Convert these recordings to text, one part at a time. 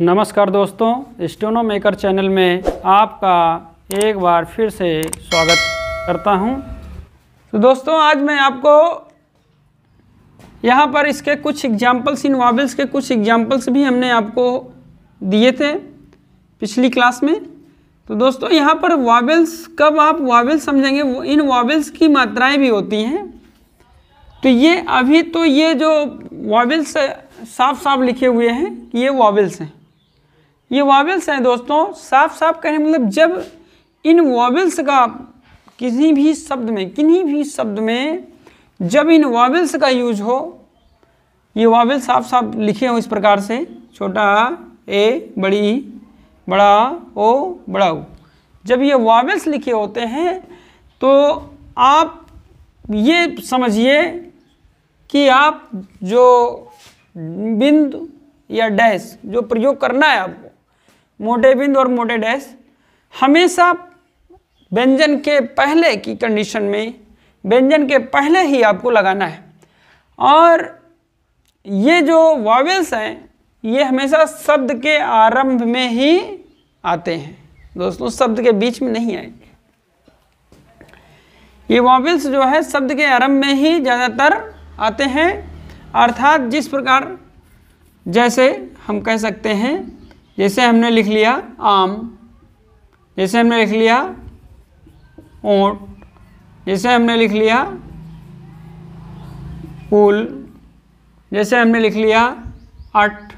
नमस्कार दोस्तों, steno maker channel में आपका एक बार फिर से स्वागत करता हूं। तो दोस्तों, आज मैं आपको यहां पर इसके कुछ एग्जाम्पल्स, इन वॉवेल्स के कुछ एग्जाम्पल्स भी हमने आपको दिए थे पिछली क्लास में। तो दोस्तों, यहां पर वॉवेल्स, कब आप वॉवेल्स समझेंगे, इन वॉवेल्स की मात्राएं भी होती हैं। तो ये अभी तो ये जो वॉवेल्स साफ साफ लिखे हुए हैं कि ये वॉवेल्स हैं, ये वॉवेल्स हैं दोस्तों। साफ साफ कहने मतलब जब इन वॉवेल्स का किसी भी शब्द में जब इन वॉवेल्स का यूज हो, ये वॉवेल साफ साफ लिखे हो इस प्रकार से, छोटा ए बड़ी ई, बड़ा ओ बड़ा ऊ। जब ये वॉवेल्स लिखे होते हैं तो आप ये समझिए कि आप जो बिंदु या डैश जो प्रयोग करना है आपको, मोटे बिंदु और मोटे डैश, हमेशा व्यंजन के पहले की कंडीशन में, व्यंजन के पहले ही आपको लगाना है। और ये जो वॉवेल्स हैं ये हमेशा शब्द के आरंभ में ही आते हैं दोस्तों, शब्द के बीच में नहीं आएंगे। ये वॉवेल्स जो है शब्द के आरंभ में ही ज़्यादातर आते हैं। अर्थात जिस प्रकार, जैसे हम कह सकते हैं, जैसे हमने लिख लिया आम, जैसे हमने लिख लिया ऊंट, जैसे हमने लिख लिया पुल, जैसे हमने लिख लिया अट,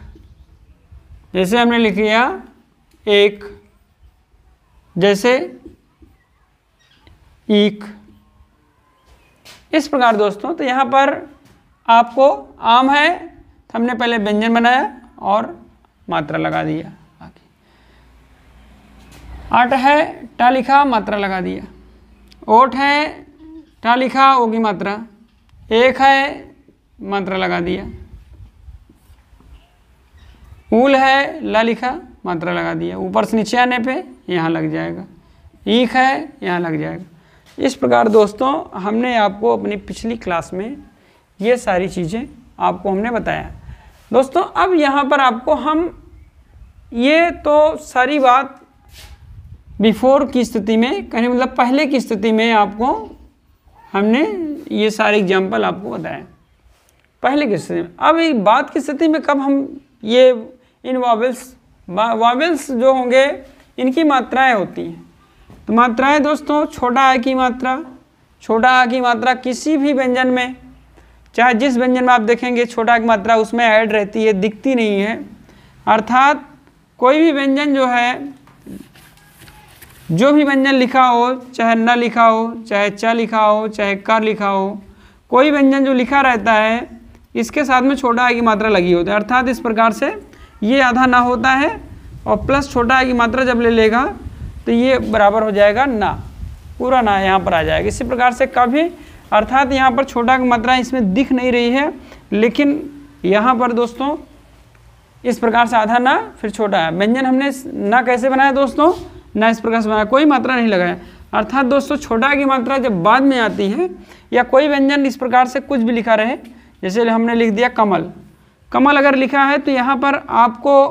जैसे हमने लिख लिया एक, जैसे ईक, इस प्रकार दोस्तों। तो यहाँ पर आपको आम है तो हमने पहले व्यंजन बनाया और मात्रा लगा दिया। अट है, टा लिखा, मात्रा लगा दिया। ओट है, टा लिखा, ओ की मात्रा। एक है, मात्रा लगा दिया। ऊल है, ला लिखा, मात्रा लगा दिया। ऊपर से नीचे आने पे यहाँ लग जाएगा। ईख है, यहाँ लग जाएगा। इस प्रकार दोस्तों हमने आपको अपनी पिछली क्लास में ये सारी चीज़ें आपको हमने बताया दोस्तों। अब यहाँ पर आपको हम ये तो सारी बात बिफोर की स्थिति में, कहने मतलब पहले की स्थिति में आपको हमने ये सारे एग्जाम्पल आपको बताया पहले की स्थिति में। अब एक बाद की स्थिति में कब हम ये इन वॉवेल्स जो होंगे इनकी मात्राएं होती हैं। तो मात्राएं दोस्तों, छोटा आ की मात्रा, छोटा आ की मात्रा किसी भी व्यंजन में, चाहे जिस व्यंजन में आप देखेंगे छोटा की मात्रा उसमें ऐड रहती है, दिखती नहीं है। अर्थात कोई भी व्यंजन जो है, जो भी व्यंजन लिखा हो, चाहे न लिखा हो, चाहे च लिखा हो, चाहे क लिखा हो, कोई व्यंजन जो लिखा रहता है इसके साथ में छोटा आ की मात्रा लगी होती है। अर्थात इस प्रकार से ये आधा ना होता है और प्लस छोटा आ की मात्रा जब ले लेगा तो ये बराबर हो जाएगा ना, पूरा ना यहाँ पर आ जाएगा। इसी प्रकार से कभी, अर्थात यहाँ पर छोटा की मात्रा इसमें दिख नहीं रही है, लेकिन यहाँ पर दोस्तों इस प्रकार से आधा ना फिर छोटा है। व्यंजन हमने ना कैसे बनाया दोस्तों, ना इस प्रकार से बनाया, कोई मात्रा नहीं लगाया। अर्थात दोस्तों छोटा की मात्रा जब बाद में आती है, या कोई व्यंजन इस प्रकार से कुछ भी लिखा रहे, जैसे हमने लिख दिया कमल, कमल अगर लिखा है तो यहाँ पर आपको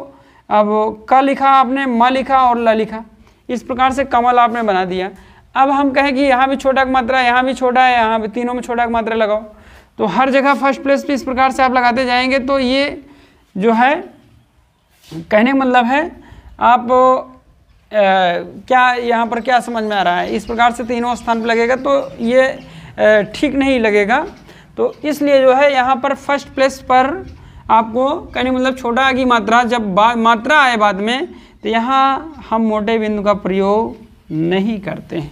अब क लिखा आपने, म लिखा और ल लिखा, इस प्रकार से कमल आपने बना दिया। अब हम कहें कि यहाँ भी छोटा की मात्रा, यहाँ भी छोटा है, यहाँ भी, तीनों में छोटा की मात्रा लगाओ, तो हर जगह फर्स्ट प्लेस पे इस प्रकार से आप लगाते जाएंगे। तो ये जो है कहने का मतलब है आप क्या यहाँ पर क्या समझ में आ रहा है, इस प्रकार से तीनों स्थान पर लगेगा तो ये ठीक नहीं लगेगा। तो इसलिए जो है यहाँ पर फर्स्ट प्लेस पर आपको कहने मतलब छोटा आ की मात्रा, जब मात्रा आए बाद में, तो यहाँ हम मोटे बिंदु का प्रयोग नहीं करते हैं,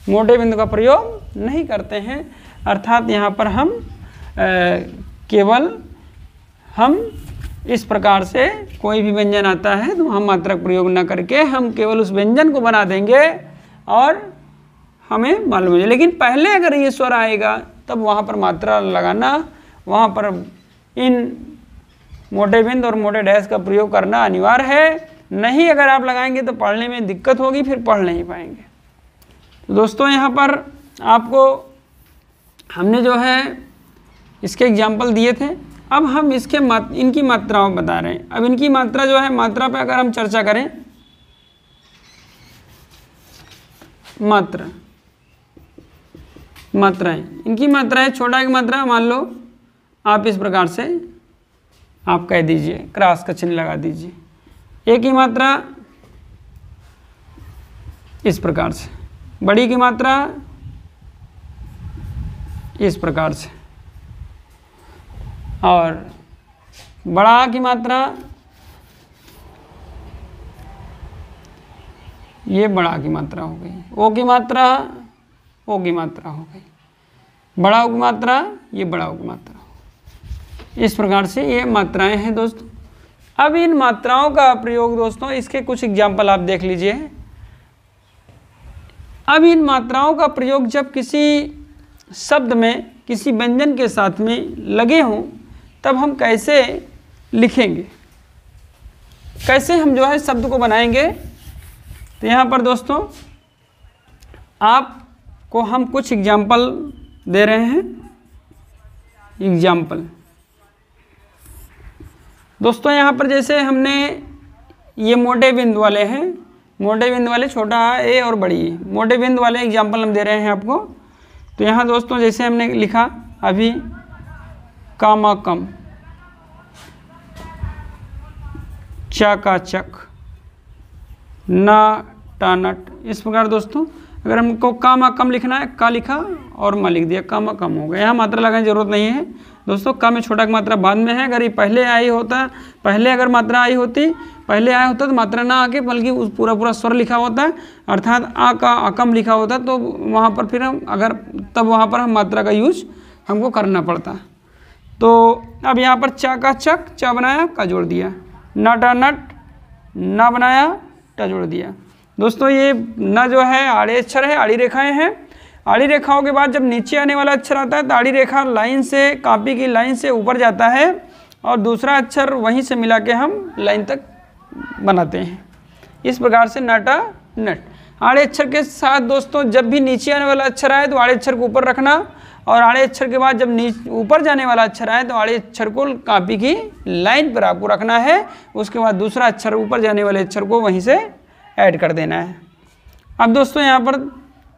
मोटे बिंदु का प्रयोग नहीं करते हैं। अर्थात यहाँ पर हम केवल हम इस प्रकार से कोई भी व्यंजन आता है तो हम मात्रा का प्रयोग न करके हम केवल उस व्यंजन को बना देंगे और हमें मालूम है। लेकिन पहले अगर ये स्वर आएगा तब वहाँ पर मात्रा लगाना, वहाँ पर इन मोटे बिंदु और मोटे डैश का प्रयोग करना अनिवार्य है। नहीं अगर आप लगाएंगे तो पढ़ने में दिक्कत होगी, फिर पढ़ नहीं पाएंगे। तो दोस्तों यहाँ पर आपको हमने जो है इसके एग्जाम्पल दिए थे। अब हम इनकी मात्राओं बता रहे हैं। अब इनकी मात्रा जो है, मात्रा पे अगर हम चर्चा करें, मात्राएं, इनकी मात्राएं, छोटा की मात्रा मान लो आप इस प्रकार से आप कह दीजिए, क्रॉस का चिन्ह लगा दीजिए। एक की मात्रा इस प्रकार से, बड़ी की मात्रा इस प्रकार से, और बड़ा की मात्रा ये बड़ा की मात्रा हो गई, ओ की मात्रा ओ की मात्रा हो गई, बड़ा ओ की मात्रा ये बड़ा ओ की मात्रा। इस प्रकार से ये मात्राएं हैं दोस्तों। अब इन मात्राओं का प्रयोग दोस्तों, इसके कुछ एग्जाम्पल आप देख लीजिए। अब इन मात्राओं का प्रयोग जब किसी शब्द में, किसी व्यंजन के साथ में लगे हों, तब हम कैसे लिखेंगे, कैसे हम जो है शब्द को बनाएंगे। तो यहाँ पर दोस्तों आपको हम कुछ एग्जाम्पल दे रहे हैं। एग्जाम्पल दोस्तों, यहाँ पर जैसे हमने ये मोटे बिंदु वाले हैं, मोटे बिंदु वाले, छोटा ए और बड़ी ए, मोटे बिंदु वाले एग्जाम्पल हम दे रहे हैं आपको। तो यहाँ दोस्तों जैसे हमने लिखा अभी कामाकम, चकाचक, नाटानट। इस प्रकार दोस्तों अगर हमको कामाकम लिखना है, का लिखा और मा लिख दिया, कामाकम हो गया। यहाँ मात्रा लगाने की जरूरत नहीं है दोस्तों। का में छोटा की मात्रा बाद में है। अगर ये पहले आई होता, पहले अगर मात्रा आई होती, पहले आया होता तो मात्रा ना आके बल्कि उस पूरा स्वर लिखा होता है, अर्थात आ का अकम लिखा होता, तो वहाँ पर फिर हम अगर तब वहाँ पर हम मात्रा का यूज हमको करना पड़ता। तो अब यहाँ पर चा का चक, चा बनाया, का जोड़ दिया, नाटानट, ना बनाया, टा जोड़ दिया। दोस्तों ये न जो है आड़े अक्षर है, आड़ी रेखाएं हैं। आड़ी रेखाओं के बाद जब नीचे आने वाला अक्षर आता है तो आड़ी रेखा लाइन से, कॉपी की लाइन से ऊपर जाता है और दूसरा अक्षर वहीं से मिला के हम लाइन तक बनाते हैं। इस प्रकार से नाटा नट। आड़े अक्षर के साथ दोस्तों जब भी नीचे आने वाला अक्षर आए तो आड़े अक्षर को ऊपर रखना, और आड़े अक्षर के बाद जब नीचे ऊपर जाने वाला अक्षर आए तो आड़े अक्षर को कॉपी की लाइन पर आपको रखना है। उसके बाद दूसरा अक्षर, ऊपर जाने वाले अक्षर को वहीं से ऐड कर देना है। अब दोस्तों यहाँ पर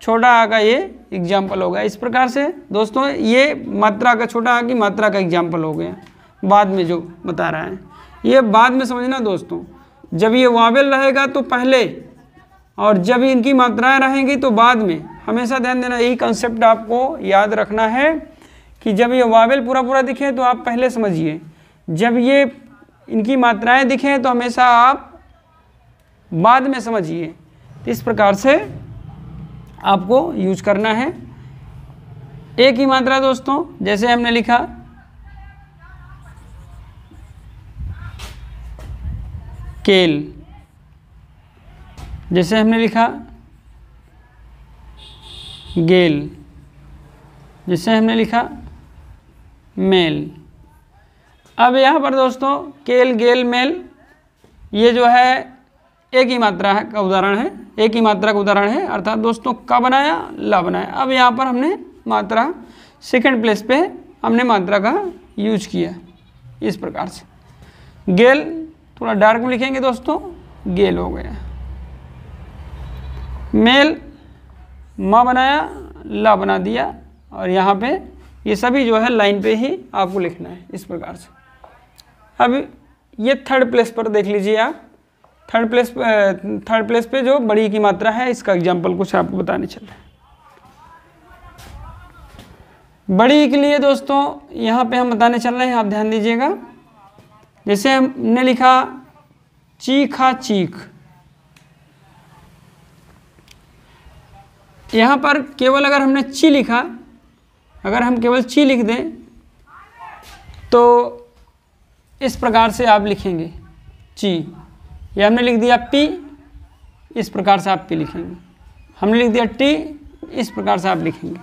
छोटा आ का ये एग्जाम्पल हो गया। इस प्रकार से दोस्तों ये मात्रा का, छोटा आ की मात्रा का एग्जाम्पल हो गया। बाद में जो बता रहा है ये बाद में समझना दोस्तों। जब ये वावेल रहेगा तो पहले, और जब इनकी मात्राएं रहेंगी तो बाद में। हमेशा ध्यान देना, यही कंसेप्ट आपको याद रखना है कि जब ये वावेल पूरा दिखे तो आप पहले समझिए, जब ये इनकी मात्राएं दिखें तो हमेशा आप बाद में समझिए। इस प्रकार से आपको यूज करना है। एक ही मात्रा दोस्तों, जैसे हमने लिखा केल, जैसे हमने लिखा गेल, जैसे हमने लिखा मेल। अब यहाँ पर दोस्तों केल, गेल, मेल ये जो है एक ही मात्रा है का उदाहरण है, एक ही मात्रा का उदाहरण है। अर्थात दोस्तों का बनाया, ला बनाया। अब यहाँ पर हमने मात्रा सेकंड प्लेस पे हमने मात्रा का यूज किया। इस प्रकार से गेल थोड़ा डार्क में लिखेंगे दोस्तों, गेल हो गया। मेल, माँ बनाया, ला बना दिया, और यहाँ पे ये सभी जो है लाइन पे ही आपको लिखना है। इस प्रकार से अब ये थर्ड प्लेस पर देख लीजिए आप। थर्ड प्लेस पे जो बड़ी की मात्रा है, इसका एग्जाम्पल कुछ आपको बताने चल रहा है। बड़ी के लिए दोस्तों यहाँ पे हम बताने चल रहे हैं, आप ध्यान दीजिएगा। जैसे हमने लिखा चीखा, चीख, यहाँ पर केवल अगर हमने ची लिखा, अगर हम केवल ची लिख दें तो इस प्रकार से आप लिखेंगे ची। या हमने लिख दिया पी, इस प्रकार से आप पी लिखेंगे। हमने लिख दिया टी, इस प्रकार से आप लिखेंगे।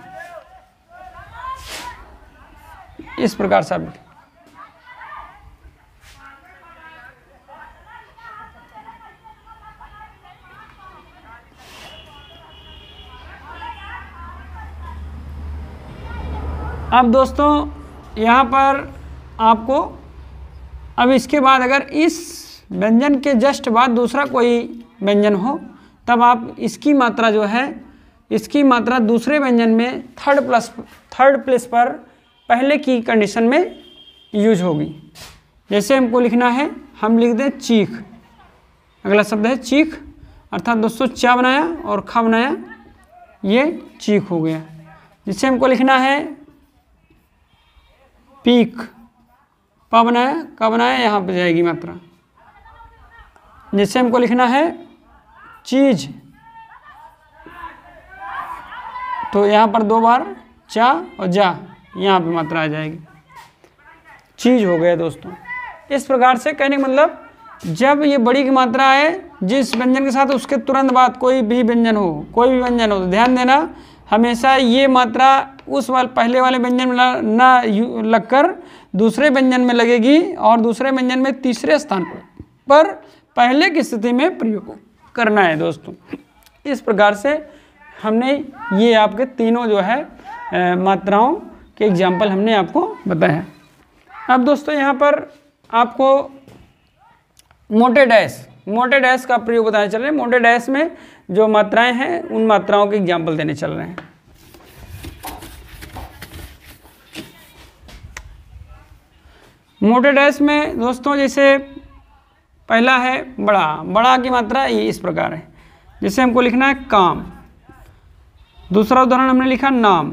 इस प्रकार से आप लिखेंगे। अब दोस्तों यहाँ पर आपको अब इसके बाद अगर इस व्यंजन के जस्ट बाद दूसरा कोई व्यंजन हो तब आप इसकी मात्रा जो है, इसकी मात्रा दूसरे व्यंजन में थर्ड प्लेस पर पहले की कंडीशन में यूज होगी। जैसे हमको लिखना है, हम लिख दें चीख, अगला शब्द है चीख, अर्थात दोस्तों चा बनाया और खा बनाया, ये चीख हो गया। जिससे हमको लिखना है पीक, पा बनाया का बनाया, यहाँ पे जाएगी मात्रा। जिससे हमको लिखना है चीज, तो यहाँ पर 2 बार चा और जा, यहाँ पे मात्रा आ जाएगी, चीज हो गया दोस्तों। इस प्रकार से कहने का मतलब जब ये बड़ी की मात्रा आए जिस व्यंजन के साथ उसके तुरंत बाद कोई भी व्यंजन हो, कोई भी व्यंजन हो, तो ध्यान देना हमेशा ये मात्रा उस पहले वाले व्यंजन में ना लगकर दूसरे व्यंजन में लगेगी और दूसरे व्यंजन में तीसरे स्थान पर पहले की स्थिति में प्रयोग करना है दोस्तों। इस प्रकार से हमने ये आपके तीनों जो है मात्राओं के एग्जाम्पल हमने आपको बताया। अब दोस्तों यहाँ पर आपको मोटे डैश का प्रयोग बताने चल रहे हैं। मोटे डैश में जो मात्राएं हैं उन मात्राओं के एग्जाम्पल देने चल रहे हैं। मोटे डैश में दोस्तों जैसे पहला है बड़ा की मात्रा ये इस प्रकार है। जैसे हमको लिखना है काम, दूसरा उदाहरण हमने लिखा नाम,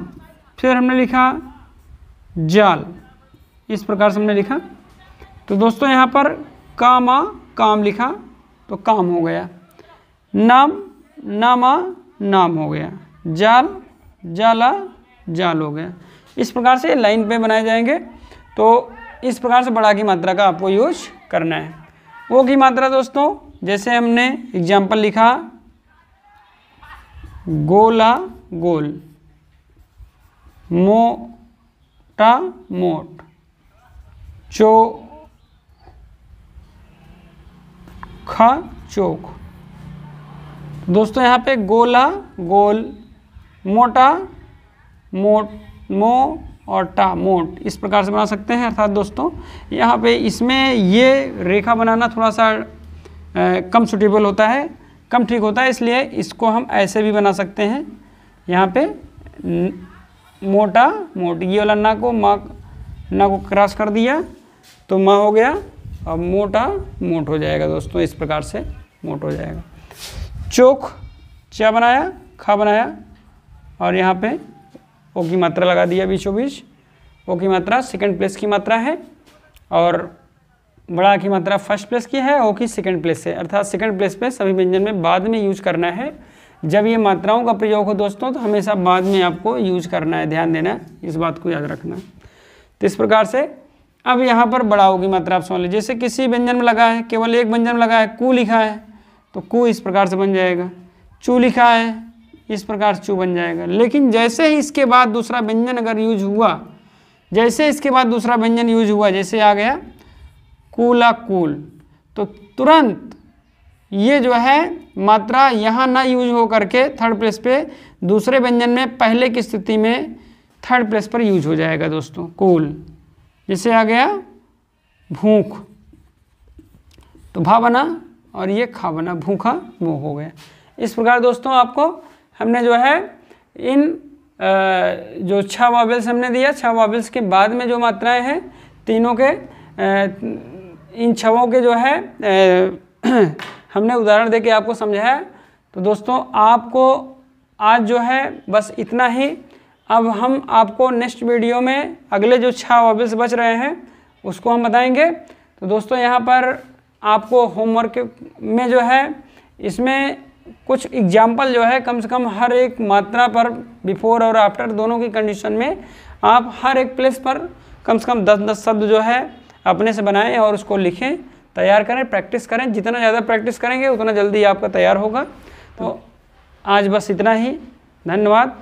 फिर हमने लिखा जाल, इस प्रकार से हमने लिखा। तो दोस्तों यहाँ पर कामा काम लिखा तो काम हो गया, नाम नामा नाम हो गया, जाल जाला जाल हो गया। इस प्रकार से लाइन पे बनाए जाएंगे। तो इस प्रकार से बड़ा की मात्रा का आपको यूज करना है। वो की मात्रा दोस्तों जैसे हमने एग्जाम्पल लिखा गोला गोल, मोटा मोट, चोखा चोक। दोस्तों यहाँ पे गोला गोल, मोटा मोट, मो और टा मोट, इस प्रकार से बना सकते हैं। अर्थात दोस्तों यहाँ पे इसमें ये रेखा बनाना थोड़ा सा कम सूटेबल होता है, कम ठीक होता है, इसलिए इसको हम ऐसे भी बना सकते हैं। यहाँ पे मोटा मोट, ये वाला ना को क्रॉस कर दिया तो माँ हो गया, अब मोटा मोट हो जाएगा दोस्तों। इस प्रकार से मोट हो जाएगा। चोक चा बनाया, खा बनाया और यहाँ पे ओ की मात्रा लगा दिया बीचों बीच। ओ की मात्रा सेकंड प्लेस की मात्रा है और बड़ा की मात्रा फर्स्ट प्लेस की है, ओ की सेकंड प्लेस है। अर्थात सेकंड प्लेस पे सभी व्यंजन में बाद में यूज करना है। जब ये मात्राओं का प्रयोग हो दोस्तों तो हमेशा बाद में आपको यूज करना है, ध्यान देना, इस बात को याद रखना। तो इस प्रकार से अब यहाँ पर बड़ा ओ की मात्रा आप समझ लीजिए। जैसे किसी व्यंजन में लगा है, केवल एक व्यंजन में लगा है, कू लिखा है तो कू इस प्रकार से बन जाएगा। चू लिखा है इस प्रकार से चू बन जाएगा। लेकिन जैसे ही इसके बाद दूसरा व्यंजन अगर यूज हुआ, जैसे इसके बाद दूसरा व्यंजन यूज हुआ, जैसे आ गया कूला कूल, तो तुरंत ये जो है मात्रा यहाँ ना यूज हो करके थर्ड प्लेस पे दूसरे व्यंजन में पहले की स्थिति में थर्ड प्लेस पर यूज हो जाएगा दोस्तों, कूल। जैसे आ गया भूख, तो भा बना और ये खा बना, भूखा मुँह हो गया। इस प्रकार दोस्तों आपको हमने जो है इन जो 6 वॉवेल्स हमने दिया, 6 वॉवेल्स के बाद में जो मात्राएं हैं तीनों के इन 6 के जो है हमने उदाहरण देके आपको समझाया। तो दोस्तों आपको आज जो है बस इतना ही। अब हम आपको नेक्स्ट वीडियो में अगले जो 6 वॉवेल्स बच रहे हैं उसको हम बताएंगे। तो दोस्तों यहाँ पर आपको होमवर्क में जो है इसमें कुछ एग्जाम्पल जो है कम से कम हर एक मात्रा पर बिफोर और आफ्टर दोनों की कंडीशन में आप हर एक प्लेस पर कम से कम 10-10 शब्द जो है अपने से बनाएं और उसको लिखें, तैयार करें, प्रैक्टिस करें। जितना ज़्यादा प्रैक्टिस करेंगे उतना जल्दी आपका तैयार होगा। तो आज बस इतना ही, धन्यवाद।